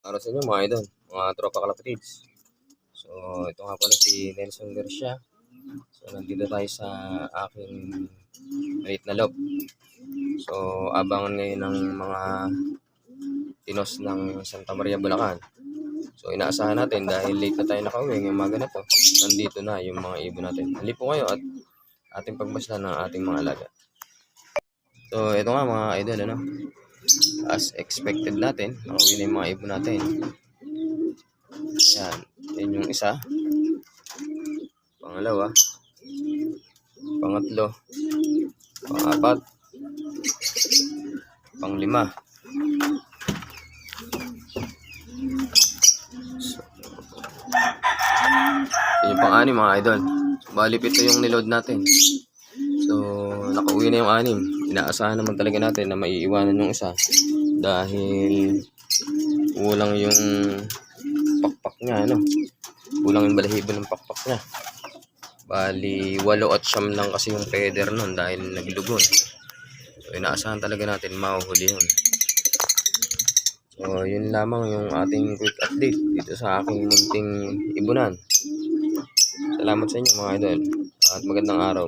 Para sa inyo mga idol, mga tropa kalapatids. So, ito nga pala si Nelson Garcia. So, nandito tayo sa aking maliit na lob. So, abangan ngayon ng mga tinos ng Santa Maria, Bulacan. So, inaasahan natin dahil late na tayo nakauwi ngayong umaga na to. Nandito na yung mga ibon natin. Halip po kayo at ating pagmasdan ng ating mga alaga. So, ito nga mga idol, ano? As expected natin, nakauwi na yung mga ibon natin. Yan, yan yung isa. Pangalawa. Pangatlo. Pangapat. Panglima. So, yung pang-anim mga idol. Bali ito yung niload natin. So, nakauwi na yung 6. Inaasahan naman talaga natin na maiiwanan yung isa dahil kulang yung pakpak niya, ano? Kulang yung balahibo ng pakpak niya. Bali 8 at 9 lang kasi yung feather nun dahil naglugon. So, inaasahan talaga natin mahuhuli yun. So, yun lamang yung ating quick update dito sa aking munting ibunan. Salamat sa inyo mga idol at magandang araw.